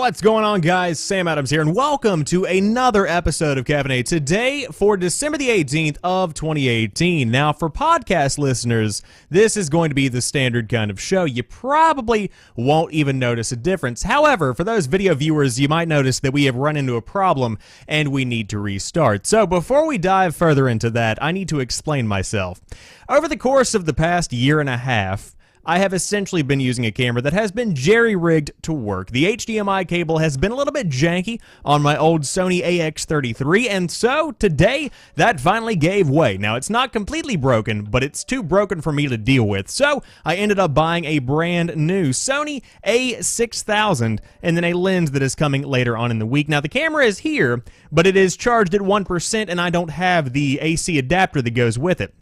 What's going on, guys? Sam Adams here, and welcome to another episode of Caffeinate. Today, for December the 18th of 2018. Now, for podcast listeners, this is going to be the standard kind of show. You probably won't even notice a difference. However, for those video viewers, you might notice that we have run into a problem, and we need to restart. So, before we dive further into that, I need to explain myself. Over the course of the past year and a half, I have essentially been using a camera that has been jerry-rigged to work. The HDMI cable has been a little bit janky on my old Sony AX33, and so today that finally gave way. Now, it's not completely broken, but it's too broken for me to deal with, so I ended up buying a brand new Sony A6000 and then a lens that is coming later on in the week. Now, the camera is here, but it is charged at 1%, and I don't have the AC adapter that goes with it.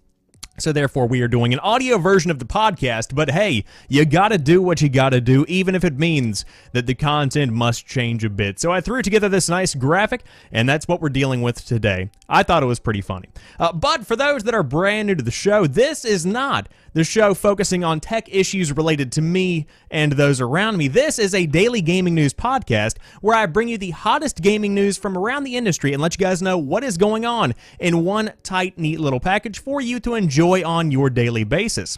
So therefore, we are doing an audio version of the podcast, but hey, you gotta do what you gotta do, even if it means that the content must change a bit. So I threw together this nice graphic, and that's what we're dealing with today. I thought it was pretty funny. But for those that are brand new to the show, this is not the show focusing on tech issues related to me and those around me. This is a daily gaming news podcast where I bring you the hottest gaming news from around the industry and let you guys know what is going on in one tight, neat little package for you to enjoy on your daily basis.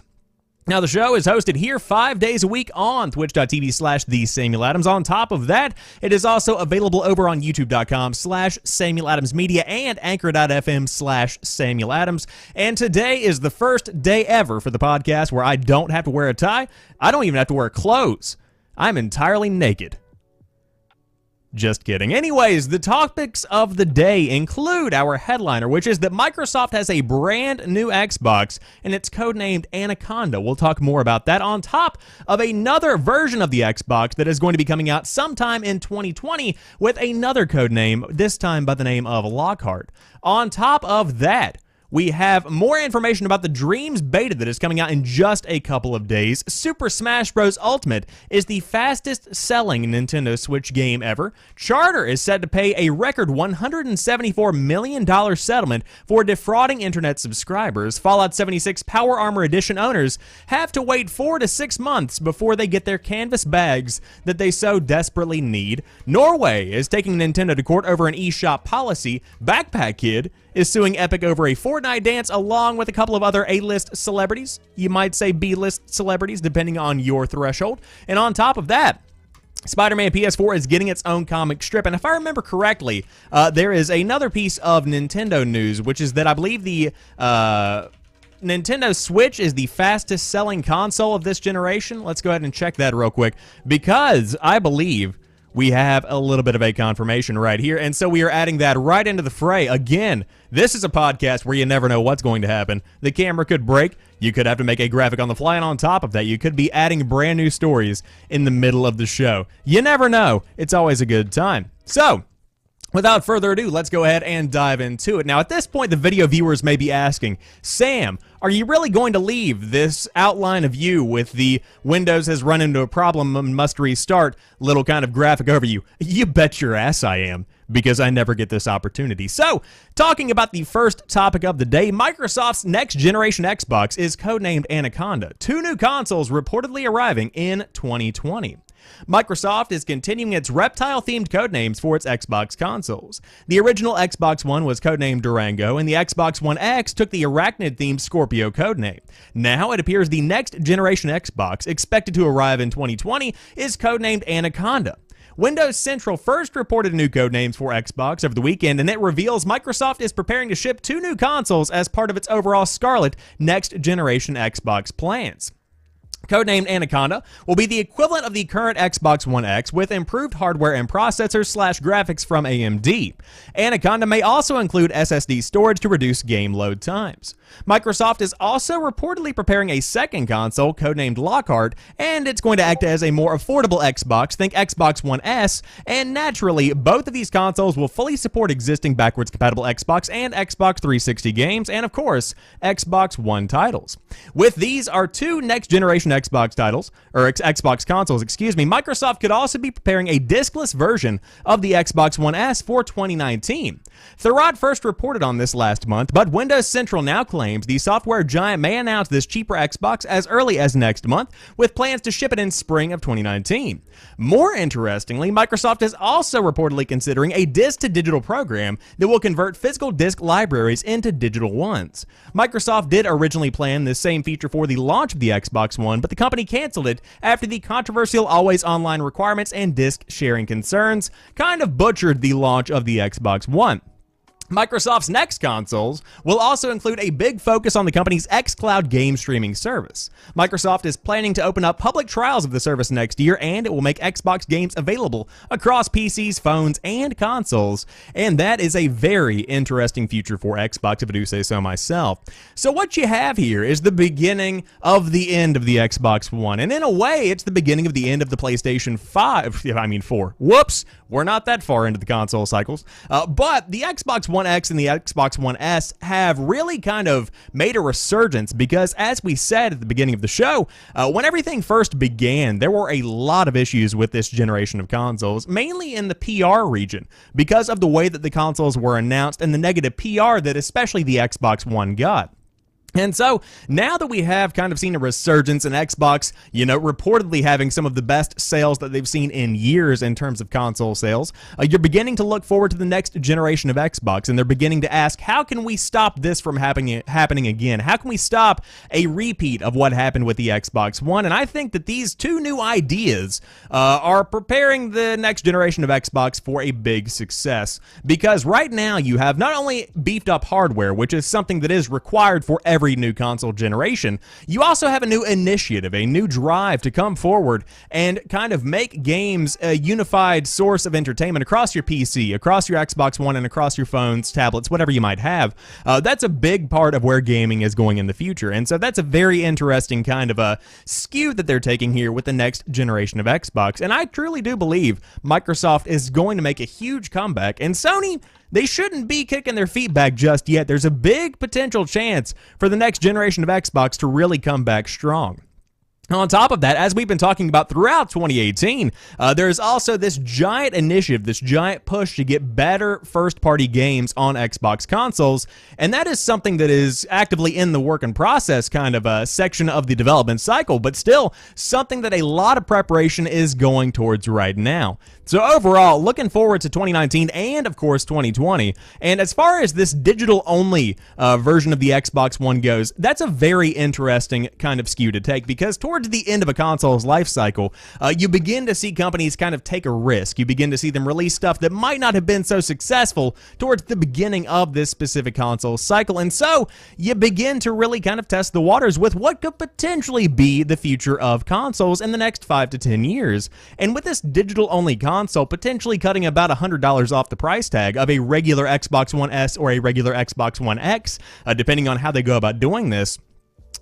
Now, the show is hosted here 5 days a week on twitch.tv/TheSamuelAdams. On top of that, it is also available over on youtube.com/SamuelAdamsMedia and anchor.fm/SamuelAdams. And today is the first day ever for the podcast where I don't have to wear a tie. I don't even have to wear clothes. I'm entirely naked. Just kidding. Anyways, the topics of the day include our headliner, which is that Microsoft has a brand new Xbox, and it's codenamed Anaconda. We'll talk more about that on top of another version of the Xbox that is going to be coming out sometime in 2020 with another codename, this time by the name of Lockhart. On top of that, we have more information about the Dreams beta that is coming out in just a couple of days. Super Smash Bros. Ultimate is the fastest selling Nintendo Switch game ever. Charter is said to pay a record $174 million settlement for defrauding internet subscribers. Fallout 76 Power Armor Edition owners have to wait 4 to 6 months before they get their canvas bags that they so desperately need. Norway is taking Nintendo to court over an eShop policy. Backpack Kid is suing Epic over a Fortnite dance along with a couple of other A-list celebrities. You might say B-list celebrities, depending on your threshold. And on top of that, SpiderMan PS4 is getting its own comic strip, and if I remember correctly, there is another piece of Nintendo news, which is that I believe the Nintendo Switch is the fastest selling console of this generation. Let's go ahead and check that real quick, because I believe we have a little bit of a confirmation right here, and so we are adding that right into the fray. Again, this is a podcast where you never know what's going to happen. The camera could break, you could have to make a graphic on the fly, and on top of that, you could be adding brand new stories in the middle of the show. You never know. It's always a good time. So, without further ado, let's go ahead and dive into it. Now, at this point, the video viewers may be asking, Sam, are you really going to leave this outline of you with the Windows has run into a problem and must restart little kind of graphic overview? You bet your ass I am, because I never get this opportunity. So, talking about the first topic of the day, Microsoft's next generation Xbox is codenamed Anaconda. 2 new consoles reportedly arriving in 2020. Microsoft is continuing its reptile-themed codenames for its Xbox consoles. The original Xbox One was codenamed Durango, and the Xbox One X took the arachnid-themed Scorpio codename. Now it appears the next generation Xbox, expected to arrive in 2020, is codenamed Anaconda. Windows Central first reported new codenames for Xbox over the weekend, and it reveals Microsoft is preparing to ship 2 new consoles as part of its overall Scarlet next-generation Xbox plans. Codenamed Anaconda will be the equivalent of the current Xbox One X with improved hardware and processors / graphics from AMD. Anaconda may also include SSD storage to reduce game load times. Microsoft is also reportedly preparing a second console codenamed Lockhart, and it's going to act as a more affordable Xbox, think Xbox One S, and naturally, both of these consoles will fully support existing backwards compatible Xbox and Xbox 360 games, and of course, Xbox One titles. With these are 2 next-generation Xbox titles, or Xbox consoles, excuse me, Microsoft could also be preparing a diskless version of the Xbox One S for 2019. Thurrott first reported on this last month, but Windows Central now claims the software giant may announce this cheaper Xbox as early as next month, with plans to ship it in spring of 2019. More interestingly, Microsoft is also reportedly considering a disc-to-digital program that will convert physical disc libraries into digital ones. Microsoft did originally plan this same feature for the launch of the Xbox One, but the company canceled it after the controversial always online requirements and disc sharing concerns kind of butchered the launch of the Xbox One. Microsoft's next consoles will also include a big focus on the company's xCloud game streaming service. Microsoft is planning to open up public trials of the service next year, and it will make Xbox games available across PCs, phones, and consoles. And that is a very interesting future for Xbox, if I do say so myself. So what you have here is the beginning of the end of the Xbox One. And in a way, it's the beginning of the end of the PlayStation 4. Whoops! We're not that far into the console cycles. But the Xbox One X and the Xbox One S have really kind of made a resurgence because, as we said at the beginning of the show, when everything first began, there were a lot of issues with this generation of consoles, mainly in the PR region, because of the way that the consoles were announced and the negative PR that especially the Xbox One got. And so, now that we have kind of seen a resurgence in Xbox, reportedly having some of the best sales that they've seen in years in terms of console sales, you're beginning to look forward to the next generation of Xbox, and they're beginning to ask, how can we stop this from happening again? How can we stop a repeat of what happened with the Xbox One? And I think that these two new ideas are preparing the next generation of Xbox for a big success, because right now you have not only beefed up hardware, which is something that is required for every new console generation, you also have a new initiative, a new drive to come forward and kind of make games a unified source of entertainment across your PC, across your Xbox One, and across your phones, tablets, whatever you might have. That's a big part of where gaming is going in the future, and so that's a very interesting kind of a skew that they're taking here with the next generation of Xbox, and I truly do believe Microsoft is going to make a huge comeback, and Sony, they shouldn't be kicking their feet back just yet. There's a big potential chance for the next generation of Xbox to really come back strong. On top of that, as we've been talking about throughout 2018, there's also this giant initiative, this giant push to get better first-party games on Xbox consoles, and that is something that is actively in the work in process kind of a section of the development cycle, but still something that a lot of preparation is going towards right now. So overall, looking forward to 2019 and, of course, 2020, and as far as this digital-only version of the Xbox One goes, that's a very interesting kind of skew to take, because towards the end of a console's life cycle, you begin to see companies kind of take a risk. You begin to see them release stuff that might not have been so successful towards the beginning of this specific console cycle, and so you begin to really kind of test the waters with what could potentially be the future of consoles in the next 5 to 10 years. And with this digital-only console potentially cutting about $100 off the price tag of a regular Xbox One S or a regular Xbox One X, depending on how they go about doing this,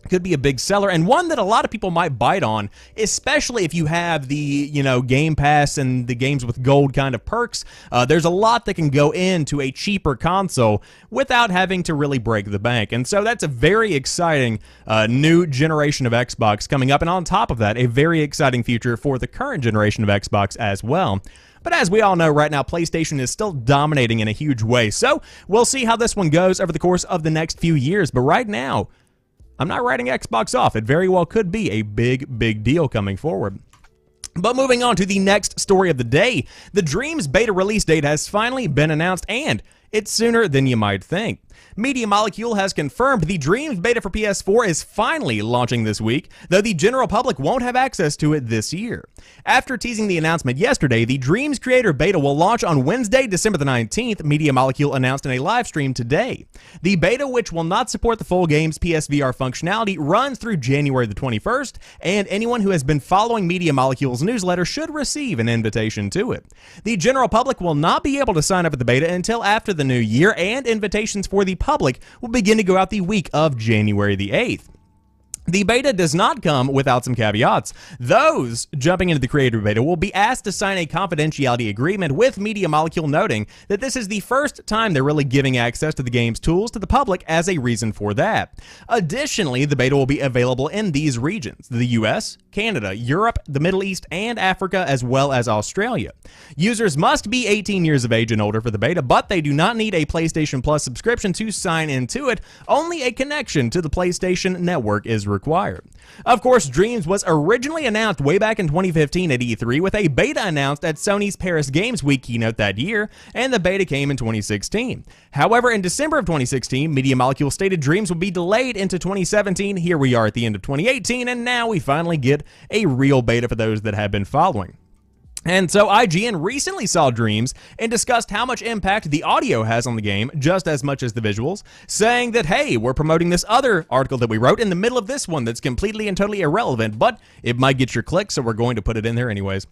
could be a big seller, and one that a lot of people might bite on, especially if you have the, Game Pass and the games with gold kind of perks. There's a lot that can go into a cheaper console without having to really break the bank, and so that's a very exciting new generation of Xbox coming up, and on top of that, a very exciting future for the current generation of Xbox as well. But as we all know right now, PlayStation is still dominating in a huge way, so we'll see how this one goes over the course of the next few years, but right now, I'm not writing Xbox off. It very well could be a big deal coming forward. But moving on to the next story of the day, the Dreams beta release date has finally been announced, and it's sooner than you might think. Media Molecule has confirmed the Dreams beta for PS4 is finally launching this week, though the general public won't have access to it this year. After teasing the announcement yesterday, the Dreams Creator beta will launch on Wednesday, December the 19th, Media Molecule announced in a live stream today. The beta, which will not support the full game's PSVR functionality, runs through January the 21st, and anyone who has been following Media Molecule's newsletter should receive an invitation to it. The general public will not be able to sign up at the beta until after the new year, and invitations for the public will begin to go out the week of January the 8th. The beta does not come without some caveats. Those jumping into the creator beta will be asked to sign a confidentiality agreement with Media Molecule, noting that this is the first time they're really giving access to the game's tools to the public as a reason for that. Additionally, the beta will be available in these regions: the US, Canada, Europe, the Middle East, and Africa, as well as Australia. Users must be 18 years of age and older for the beta, but they do not need a PlayStation Plus subscription to sign into it. Only a connection to the PlayStation Network is required. Of course, Dreams was originally announced way back in 2015 at E3, with a beta announced at Sony's Paris Games Week keynote that year, and the beta came in 2016. However, in December of 2016, Media Molecule stated Dreams would be delayed into 2017. Here we are at the end of 2018, and now we finally get a real beta for those that have been following. And so IGN recently saw Dreams and discussed how much impact the audio has on the game, just as much as the visuals, saying that, hey, we're promoting this other article that we wrote in the middle of this one that's completely and totally irrelevant, but it might get your clicks, so we're going to put it in there anyways.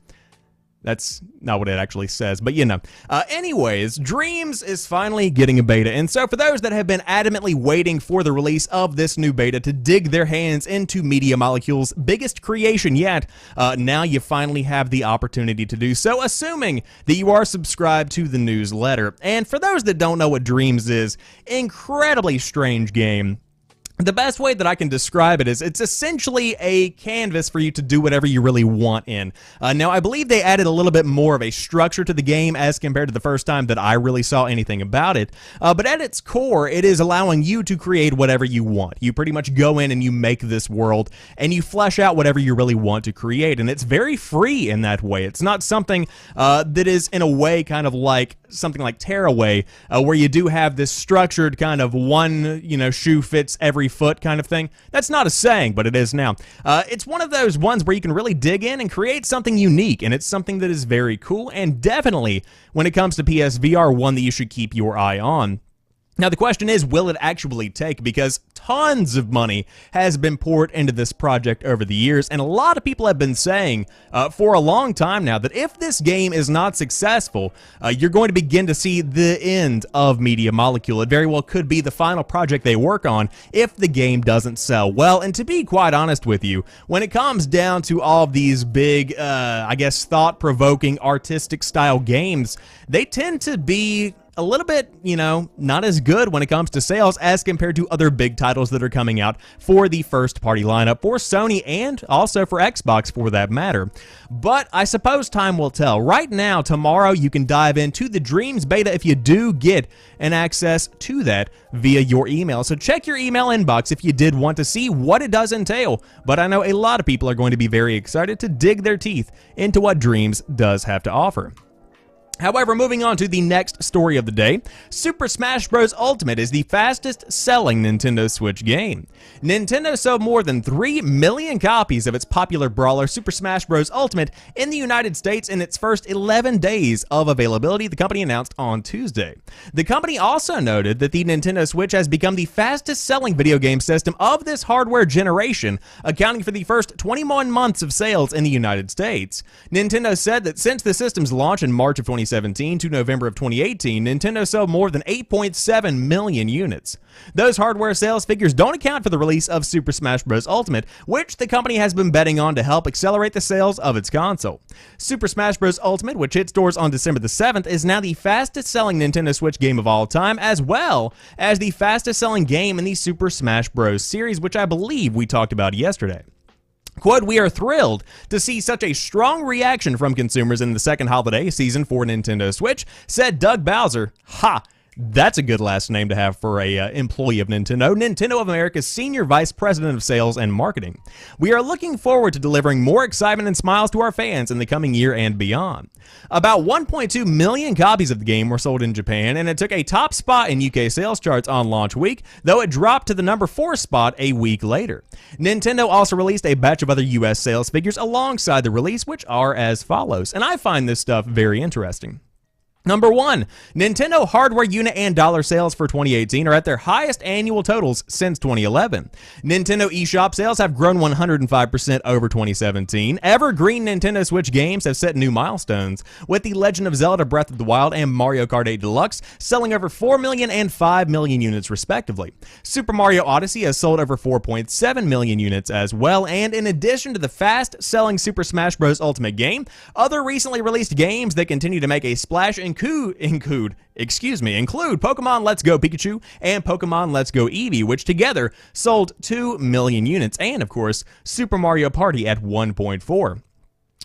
That's not what it actually says, but you know. Anyways, Dreams is finally getting a beta, and so for those that have been adamantly waiting for the release of this new beta to dig their hands into Media Molecule's biggest creation yet, now you finally have the opportunity to do so, assuming that you are subscribed to the newsletter. And for those that don't know what Dreams is, incredibly strange game. The best way that I can describe it is it's essentially a canvas for you to do whatever you really want in. Now, I believe they added a little bit more of a structure to the game as compared to the first time that I really saw anything about it. But at its core, it is allowing you to create whatever you want. You pretty much go in and you make this world, and you flesh out whatever you really want to create. And it's very free in that way. It's not something that is, in a way, kind of like something like Tearaway, where you do have this structured kind of one, shoe fits every foot kind of thing. That's not a saying, but it is now. It's one of those ones where you can really dig in and create something unique, and it's something that is very cool, and definitely, when it comes to PSVR, one that you should keep your eye on. Now, the question is, will it actually take? Because tons of money has been poured into this project over the years, and a lot of people have been saying for a long time now that if this game is not successful, you're going to begin to see the end of Media Molecule. It very well could be the final project they work on if the game doesn't sell well. And to be quite honest with you, when it comes down to all of these big, I guess, thought-provoking, artistic-style games, they tend to be a little bit, not as good when it comes to sales as compared to other big titles that are coming out for the first-party lineup for Sony and also for Xbox for that matter. But I suppose time will tell. Right now, tomorrow, you can dive into the Dreams beta if you do get an access to that via your email. So check your email inbox if you did want to see what it does entail. But I know a lot of people are going to be very excited to dig their teeth into what Dreams does have to offer. However, moving on to the next story of the day, Super Smash Bros. Ultimate is the fastest-selling Nintendo Switch game. Nintendo sold more than 3 million copies of its popular brawler Super Smash Bros. Ultimate in the United States in its first 11 days of availability, the company announced on Tuesday. The company also noted that the Nintendo Switch has become the fastest-selling video game system of this hardware generation, accounting for the first 21 months of sales in the United States. Nintendo said that since the system's launch in March of 2017 to November of 2018, Nintendo sold more than 8.7 million units. Those hardware sales figures don't account for the release of Super Smash Bros. Ultimate, which the company has been betting on to help accelerate the sales of its console. Super Smash Bros. Ultimate, which hit stores on December the 7th, is now the fastest-selling Nintendo Switch game of all time, as well as the fastest-selling game in the Super Smash Bros. Series, which I believe we talked about yesterday. Quote, "We are thrilled to see such a strong reaction from consumers in the second holiday season for Nintendo Switch," said Doug Bowser. Ha! That's a good last name to have for a employee of Nintendo. Nintendo of America's Senior Vice President of Sales and Marketing. "We are looking forward to delivering more excitement and smiles to our fans in the coming year and beyond." About 1.2 million copies of the game were sold in Japan, and it took a top spot in UK sales charts on launch week, though it dropped to the number 4 spot a week later. Nintendo also released a batch of other US sales figures alongside the release, which are as follows, and I find this stuff very interesting. Number 1, Nintendo hardware unit and dollar sales for 2018 are at their highest annual totals since 2011. Nintendo eShop sales have grown 105% over 2017. Evergreen Nintendo Switch games have set new milestones, with The Legend of Zelda Breath of the Wild and Mario Kart 8 Deluxe selling over 4 million and 5 million units respectively. Super Mario Odyssey has sold over 4.7 million units as well, and in addition to the fast-selling Super Smash Bros. Ultimate game, other recently released games that continue to make a splash include include Pokemon Let's Go Pikachu and Pokemon Let's Go Eevee, which together sold 2 million units, and of course, Super Mario Party at 1.4.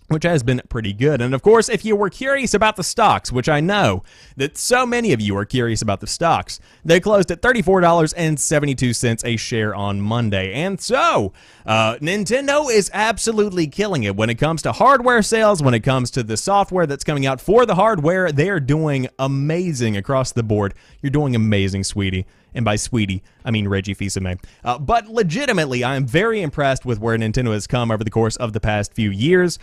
Which has been pretty good. And of course, if you were curious about the stocks, which I know that so many of you are curious about the stocks, they closed at $34.72 a share on Monday. And so, Nintendo is absolutely killing it when it comes to hardware sales, when it comes to the software that's coming out for the hardware. They're doing amazing across the board. You're doing amazing, sweetie. And by sweetie, I mean Reggie Fils-Aimé. But legitimately, I am very impressed with where Nintendo has come over the course of the past few years.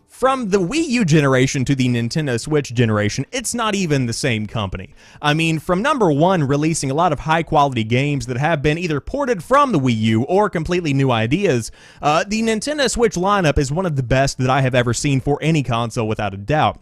From the Wii U generation to the Nintendo Switch generation, it's not even the same company. I mean, from number one, releasing a lot of high-quality games that have been either ported from the Wii U or completely new ideas, the Nintendo Switch lineup is one of the best that I have ever seen for any console, without a doubt.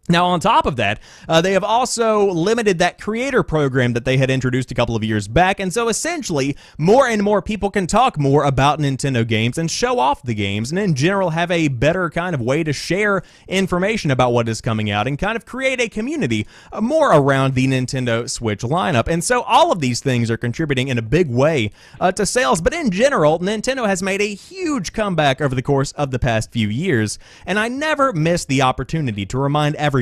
Now, on top of that, they have also limited that creator program that they had introduced a couple of years back, and so essentially, more and more people can talk more about Nintendo games and show off the games, and in general have a better kind of way to share information about what is coming out and kind of create a community more around the Nintendo Switch lineup. And so all of these things are contributing in a big way to sales, but in general, Nintendo has made a huge comeback over the course of the past few years, and I never miss the opportunity to remind everybody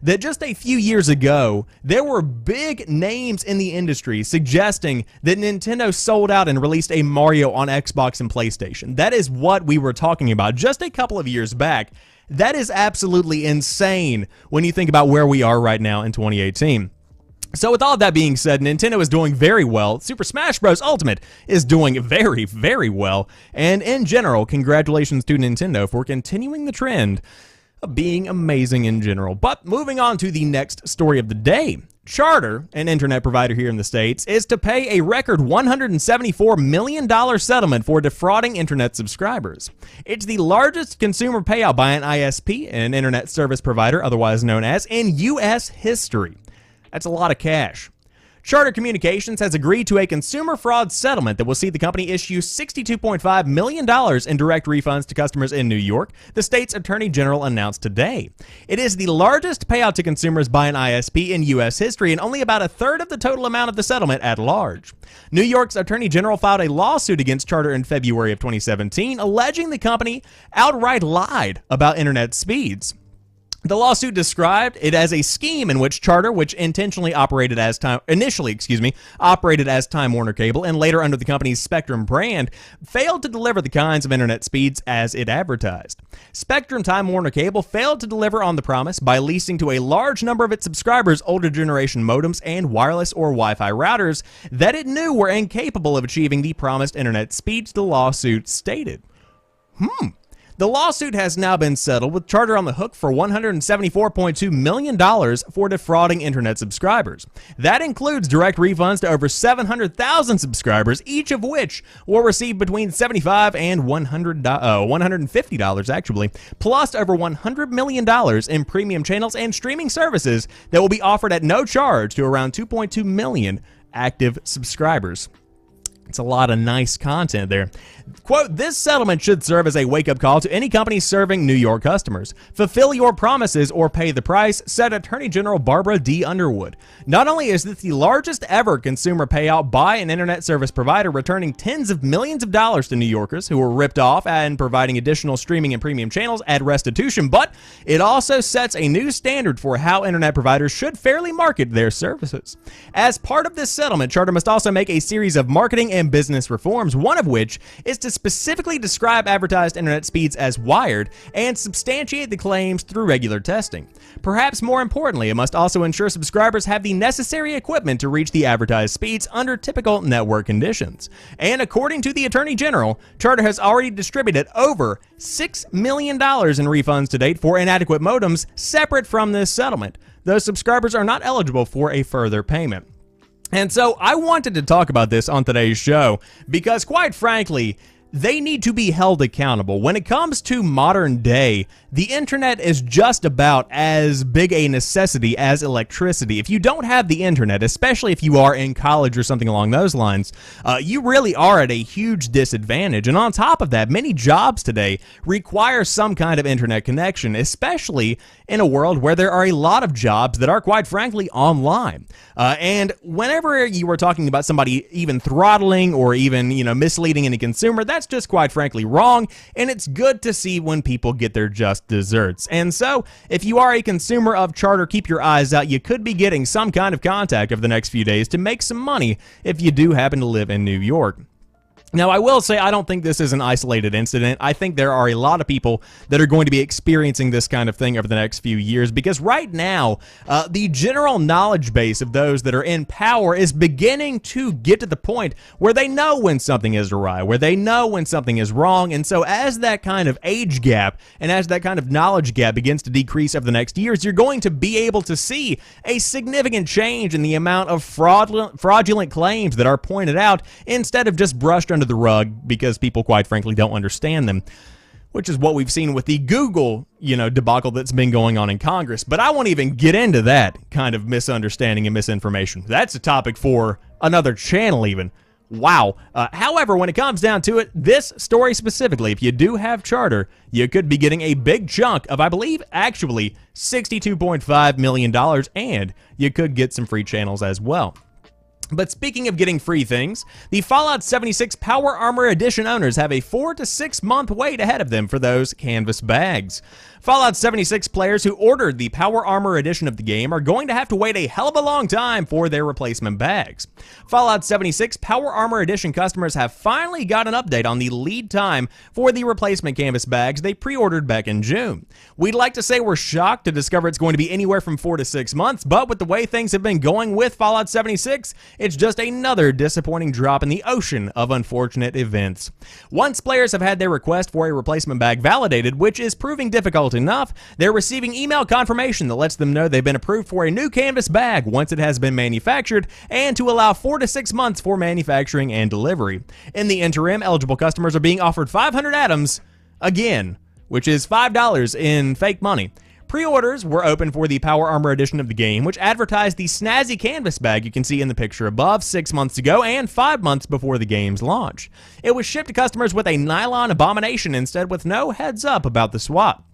that just a few years ago, there were big names in the industry suggesting that Nintendo sold out and released a Mario on Xbox and PlayStation. That is what we were talking about just a couple of years back. That is absolutely insane when you think about where we are right now in 2018. So with all that being said, Nintendo is doing very well. Super Smash Bros. Ultimate is doing very, very well. And in general, congratulations to Nintendo for continuing the trend of being amazing in general. But moving on to the next story of the day. Charter, an internet provider here in the States, is to pay a record $174 million settlement for defrauding internet subscribers. It's the largest consumer payout by an ISP, an internet service provider, otherwise known as, in U.S. history. That's a lot of cash. Charter Communications has agreed to a consumer fraud settlement that will see the company issue $62.5 million in direct refunds to customers in New York, the state's attorney general announced today. It is the largest payout to consumers by an ISP in U.S. history and only about a third of the total amount of the settlement at large. New York's attorney general filed a lawsuit against Charter in February of 2017, alleging the company outright lied about internet speeds. The lawsuit described it as a scheme in which Charter, which initially operated as Time Warner Cable and later under the company's Spectrum brand, failed to deliver the kinds of internet speeds as it advertised. Spectrum Time Warner Cable failed to deliver on the promise by leasing to a large number of its subscribers older generation modems and wireless or Wi-Fi routers that it knew were incapable of achieving the promised internet speeds, the lawsuit stated. The lawsuit has now been settled, with Charter on the hook for $174.2 million for defrauding internet subscribers. That includes direct refunds to over 700,000 subscribers, each of which will receive between $75 and $150 actually, plus over $100 million in premium channels and streaming services that will be offered at no charge to around 2.2 million active subscribers. It's a lot of nice content there. Quote, this settlement should serve as a wake-up call to any company serving New York customers. Fulfill your promises or pay the price, said Attorney General Barbara D. Underwood. Not only is this the largest ever consumer payout by an internet service provider, returning tens of millions of dollars to New Yorkers who were ripped off and providing additional streaming and premium channels at restitution, but it also sets a new standard for how internet providers should fairly market their services. As part of this settlement, Charter must also make a series of marketing and business reforms, one of which is to specifically describe advertised internet speeds as wired and substantiate the claims through regular testing. Perhaps more importantly, it must also ensure subscribers have the necessary equipment to reach the advertised speeds under typical network conditions. And according to the Attorney General, Charter has already distributed over $6 million in refunds to date for inadequate modems separate from this settlement. Those subscribers are not eligible for a further payment. And so I wanted to talk about this on today's show because, quite frankly, they need to be held accountable. When it comes to modern day, the internet is just about as big a necessity as electricity. If you don't have the internet, especially if you are in college or something along those lines, you really are at a huge disadvantage. And on top of that, many jobs today require some kind of internet connection, especially in a world where there are a lot of jobs that are, quite frankly, online. And whenever you are talking about somebody even throttling or even, misleading any consumer, that's just quite frankly wrong, and it's good to see when people get their just desserts. And so, if you are a consumer of Charter, keep your eyes out. You could be getting some kind of contact over the next few days to make some money if you do happen to live in New York. Now, I will say I don't think this is an isolated incident. I think there are a lot of people that are going to be experiencing this kind of thing over the next few years, because right now, the general knowledge base of those that are in power is beginning to get to the point where they know when something is awry, where they know when something is wrong. And so as that kind of age gap and as that kind of knowledge gap begins to decrease over the next years, you're going to be able to see a significant change in the amount of fraudulent claims that are pointed out instead of just brushed under the rug because people, quite frankly, don't understand them, which is what we've seen with the Google, debacle that's been going on in Congress. But I won't even get into that kind of misunderstanding and misinformation. That's a topic for another channel even. Wow. However, when it comes down to it, this story specifically, if you do have Charter, you could be getting a big chunk of, I believe, actually $62.5 million, and you could get some free channels as well. But speaking of getting free things, the Fallout 76 Power Armor Edition owners have a 4 to 6 month wait ahead of them for those canvas bags. Fallout 76 players who ordered the Power Armor Edition of the game are going to have to wait a hell of a long time for their replacement bags. Fallout 76 Power Armor Edition customers have finally got an update on the lead time for the replacement canvas bags they pre-ordered back in June. We'd like to say we're shocked to discover it's going to be anywhere from 4 to 6 months, but with the way things have been going with Fallout 76, it's just another disappointing drop in the ocean of unfortunate events. Once players have had their request for a replacement bag validated, which is proving difficult enough, they're receiving email confirmation that lets them know they've been approved for a new canvas bag once it has been manufactured, and to allow 4 to 6 months for manufacturing and delivery. In the interim, eligible customers are being offered 500 atoms, again, which is $5 in fake money. Pre-orders were open for the Power Armor Edition of the game, which advertised the snazzy canvas bag you can see in the picture above 6 months ago and 5 months before the game's launch. It was shipped to customers with a nylon abomination instead, with no heads up about the swap.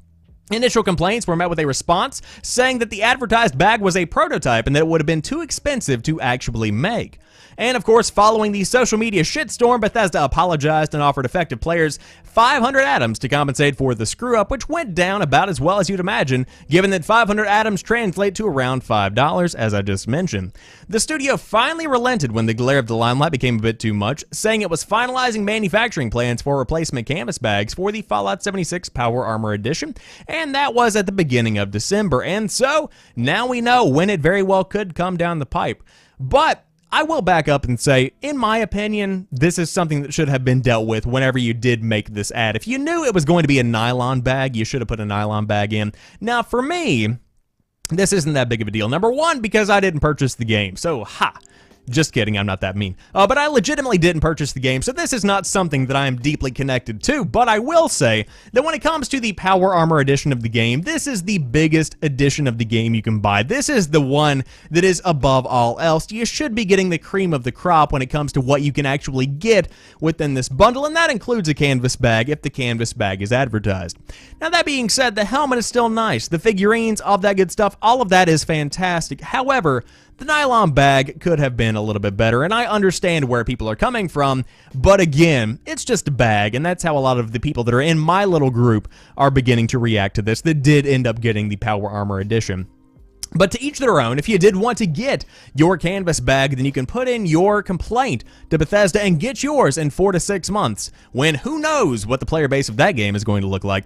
Initial complaints were met with a response saying that the advertised bag was a prototype and that it would have been too expensive to actually make. And of course, following the social media shitstorm, Bethesda apologized and offered affected players 500 atoms to compensate for the screw-up, which went down about as well as you'd imagine, given that 500 atoms translate to around $5, as I just mentioned. The studio finally relented when the glare of the limelight became a bit too much, saying it was finalizing manufacturing plans for replacement canvas bags for the Fallout 76 Power Armor Edition, and that was at the beginning of December. And so, now we know when it very well could come down the pipe. But I will back up and say, in my opinion, this is something that should have been dealt with whenever you did make this ad. If you knew it was going to be a nylon bag, you should have put a nylon bag in. Now, for me, this isn't that big of a deal. Number one, because I didn't purchase the game. So, just kidding, I'm not that mean. But I legitimately didn't purchase the game, so this is not something that I am deeply connected to. But I will say that when it comes to the Power Armor Edition of the game, this is the biggest edition of the game you can buy. This is the one that is above all else. You should be getting the cream of the crop when it comes to what you can actually get within this bundle, and that includes a canvas bag if the canvas bag is advertised. Now, that being said, the helmet is still nice. The figurines, all that good stuff, all of that is fantastic. However, the nylon bag could have been a little bit better, and I understand where people are coming from, but again, it's just a bag, and that's how a lot of the people that are in my little group are beginning to react to this that did end up getting the Power Armor Edition. But to each their own. If you did want to get your canvas bag, then you can put in your complaint to Bethesda and get yours in 4 to 6 months, when who knows what the player base of that game is going to look like.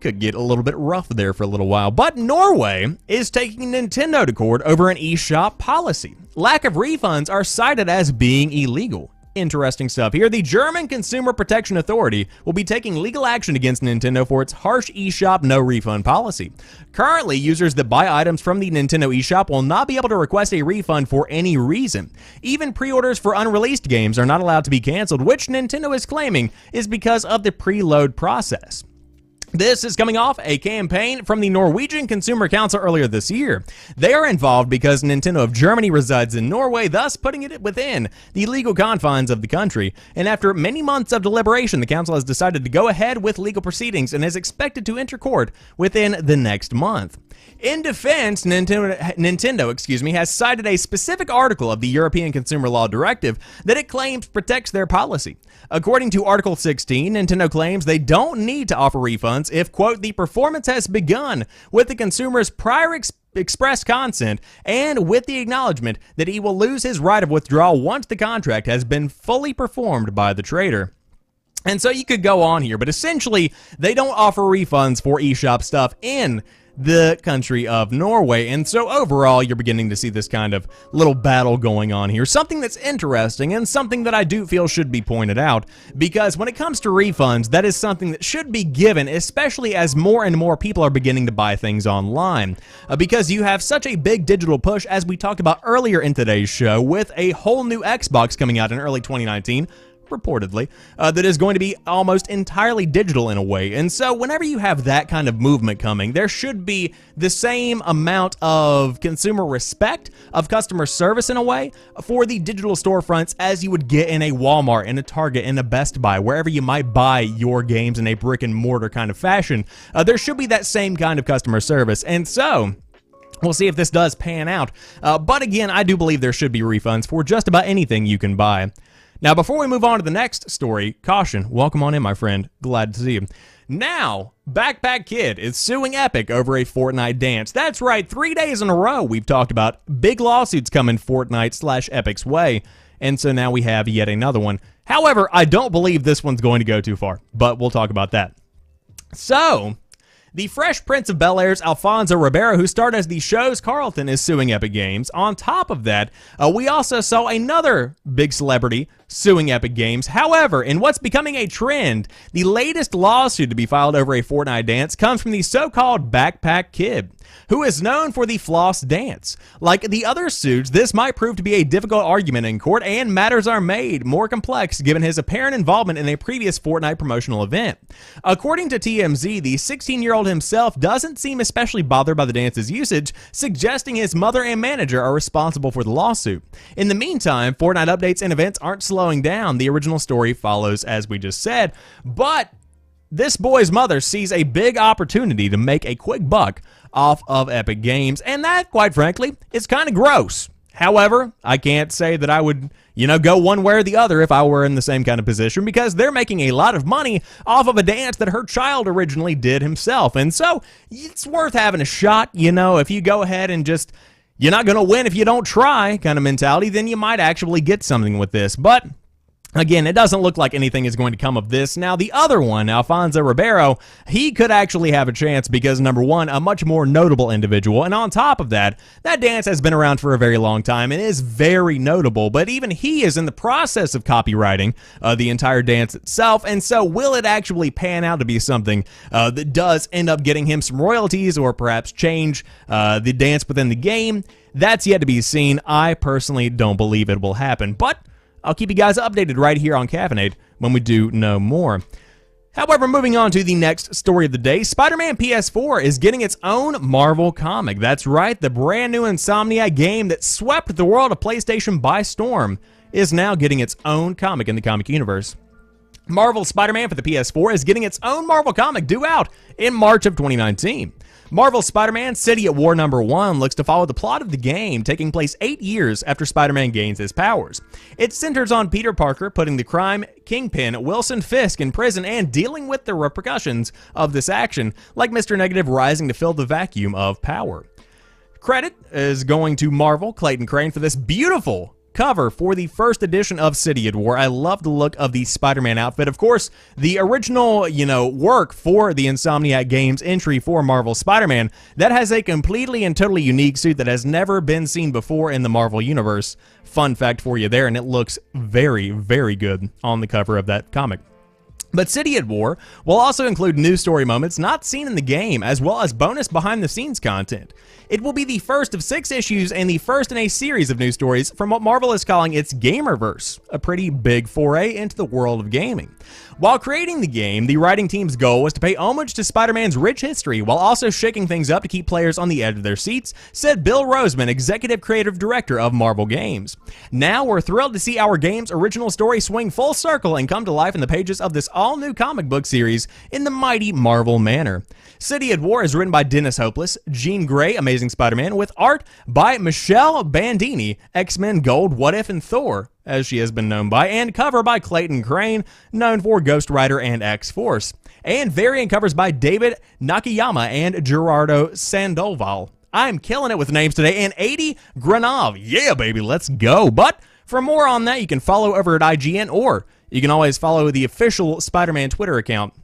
Could get a little bit rough there for a little while. But Norway is taking Nintendo to court over an eShop policy. Lack of refunds are cited as being illegal. interesting stuff here. The German Consumer Protection Authority will be taking legal action against Nintendo for its harsh eShop no refund policy. Currently, users that buy items from the Nintendo eShop will not be able to request a refund for any reason. Even pre-orders for unreleased games are not allowed to be canceled, which Nintendo is claiming is because of the preload process. This is coming off a campaign from the Norwegian Consumer Council earlier this year. They are involved because Nintendo of Germany resides in Norway, thus putting it within the legal confines of the country. And after many months of deliberation, the council has decided to go ahead with legal proceedings and is expected to enter court within the next month. In defense, Nintendo, has cited a specific article of the European Consumer Law Directive that it claims protects their policy. According to Article 16, Nintendo claims they don't need to offer refunds if, quote, the performance has begun with the consumer's prior express consent and with the acknowledgement that he will lose his right of withdrawal once the contract has been fully performed by the trader. And so you could go on here, but essentially they don't offer refunds for eShop stuff in the country of Norway. And so overall, you're beginning to see this kind of little battle going on here. Something that's interesting and something that I do feel should be pointed out, because when it comes to refunds, that is something that should be given, especially as more and more people are beginning to buy things online. Because you have such a big digital push, as we talked about earlier in today's show, with a whole new Xbox coming out in early 2019, reportedly, that is going to be almost entirely digital in a way. And so whenever you have that kind of movement coming, there should be the same amount of consumer respect, of customer service in a way, for the digital storefronts as you would get in a Walmart, in a Target, in a Best Buy, wherever you might buy your games in a brick and mortar kind of fashion. There should be that same kind of customer service. And so we'll see if this does pan out. But again, I do believe there should be refunds for just about anything you can buy. Now, before we move on to the next story, caution, welcome on in, my friend. Glad to see you. Now, Backpack Kid is suing Epic over a Fortnite dance. That's right, 3 days in a row we've talked about big lawsuits coming Fortnite/Epic's way, and so now we have yet another one. However, I don't believe this one's going to go too far, but we'll talk about that. So, the Fresh Prince of Bel-Air's Alfonso Ribeiro, who starred as the show's Carlton, is suing Epic Games. On top of that, we also saw another big celebrity suing Epic Games. However, in what's becoming a trend, the latest lawsuit to be filed over a Fortnite dance comes from the so-called Backpack Kid, who is known for the floss dance. Like the other suits, this might prove to be a difficult argument in court, and matters are made more complex given his apparent involvement in a previous Fortnite promotional event. According to TMZ, the 16-year-old himself doesn't seem especially bothered by the dance's usage, suggesting his mother and manager are responsible for the lawsuit. In the meantime, Fortnite updates and events aren't slowing down. The original story follows, as we just said, but this boy's mother sees a big opportunity to make a quick buck off of Epic Games, and that, quite frankly, is kind of gross. However, I can't say that I would, go one way or the other if I were in the same kind of position, because they're making a lot of money off of a dance that her child originally did himself. And so it's worth having a shot. If you go ahead and just, you're not going to win if you don't try kind of mentality, then you might actually get something with this. But again, it doesn't look like anything is going to come of this. Now, the other one, Alfonso Ribeiro, he could actually have a chance because, number one, a much more notable individual. And on top of that, that dance has been around for a very long time and is very notable. But even he is in the process of copywriting the entire dance itself. And so will it actually pan out to be something that does end up getting him some royalties or perhaps change the dance within the game? That's yet to be seen. I personally don't believe it will happen. But I'll keep you guys updated right here on Caffeinate when we do know more. However, moving on to the next story of the day, SpiderMan PS4 is getting its own Marvel comic. That's right, the brand new Insomniac game that swept the world of PlayStation by storm is now getting its own comic in the comic universe. Marvel's Spider-Man for the PS4 is getting its own Marvel comic due out in March of 2019. Marvel's Spider-Man City at War #1 looks to follow the plot of the game, taking place 8 years after Spider-Man gains his powers. It centers on Peter Parker putting the crime kingpin Wilson Fisk in prison and dealing with the repercussions of this action, like Mr. Negative rising to fill the vacuum of power. Credit is going to Marvel, Clayton Crane, for this beautiful cover for the first edition of City at War. I love the look of the Spider-Man outfit. Of course, the original, work for the Insomniac Games entry for Marvel Spider-Man, that has a completely and totally unique suit that has never been seen before in the Marvel Universe. Fun fact for you there, and it looks very, very good on the cover of that comic. But City at War will also include new story moments not seen in the game, as well as bonus behind-the-scenes content. It will be the first of 6 issues and the first in a series of new stories from what Marvel is calling its Gamerverse, a pretty big foray into the world of gaming. While creating the game, the writing team's goal was to pay homage to Spider-Man's rich history while also shaking things up to keep players on the edge of their seats, said Bill Roseman, Executive Creative Director of Marvel Games. Now we're thrilled to see our game's original story swing full circle and come to life in the pages of this all-new comic book series in the mighty Marvel manner. City at War is written by Dennis Hopeless, Jean Grey, Amazing Spider-Man, with art by Michelle Bandini, X-Men Gold, What If, and Thor, as she has been known by, and cover by Clayton Crane, known for Ghost Rider and X-Force, and variant covers by David Nakayama and Gerardo Sandoval. I'm killing it with names today, and 80 Granov. Yeah, baby, let's go. But for more on that, you can follow over at IGN, or you can always follow the official Spider-Man Twitter account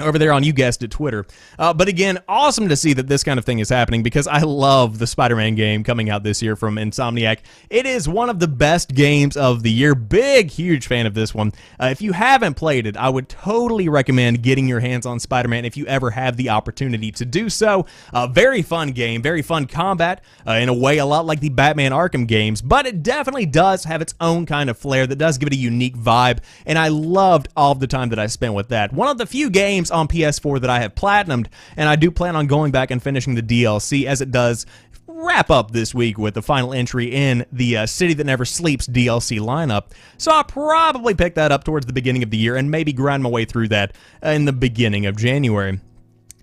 over there on, you guessed it, Twitter. But again, awesome to see that this kind of thing is happening, because I love the Spider-Man game coming out this year from Insomniac. It is one of the best games of the year. Big, huge fan of this one. If you haven't played it, I would totally recommend getting your hands on Spider-Man if you ever have the opportunity to do so. Very fun game, very fun combat, in a way a lot like the Batman Arkham games, but it definitely does have its own kind of flair that does give it a unique vibe, and I loved all of the time that I spent with that. One of the few games on PS4 that I have platinumed, and I do plan on going back and finishing the DLC, as it does wrap up this week with the final entry in the City That Never Sleeps DLC lineup. So I'll probably pick that up towards the beginning of the year and maybe grind my way through that in the beginning of January.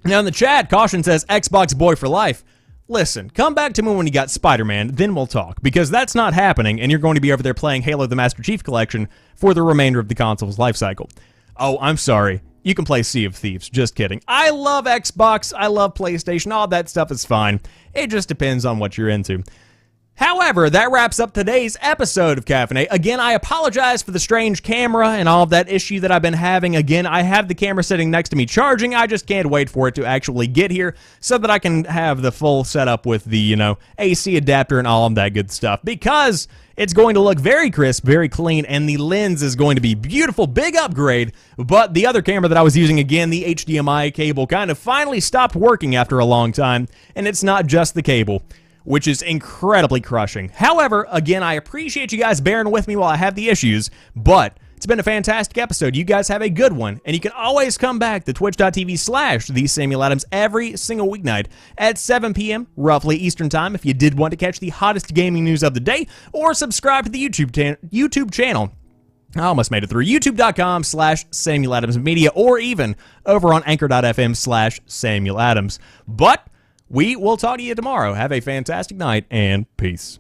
Now in the chat, Caution says, Xbox boy for life. Listen, come back to me when you got Spider-Man, then we'll talk, because that's not happening, and you're going to be over there playing Halo the Master Chief Collection for the remainder of the console's life cycle. Oh, I'm sorry. You can play Sea of Thieves. Just kidding. I love Xbox. I love PlayStation. All that stuff is fine. It just depends on what you're into. However, that wraps up today's episode of Caffeinate. Again, I apologize for the strange camera and all of that issue that I've been having. Again, I have the camera sitting next to me charging. I just can't wait for it to actually get here so that I can have the full setup with the, AC adapter and all of that good stuff, because it's going to look very crisp, very clean, and the lens is going to be beautiful. Big upgrade. But the other camera that I was using, again, the HDMI cable, kind of finally stopped working after a long time, and it's not just the cable, which is incredibly crushing. However, again, I appreciate you guys bearing with me while I have the issues, but it's been a fantastic episode. You guys have a good one, and you can always come back to twitch.tv/TheSamuelAdams every single weeknight at 7 p.m. roughly Eastern Time if you did want to catch the hottest gaming news of the day, or subscribe to the YouTube channel. I almost made it through. YouTube.com/SamuelAdamsMedia, or even over on Anchor.fm/SamuelAdams. But we will talk to you tomorrow. Have a fantastic night, and peace.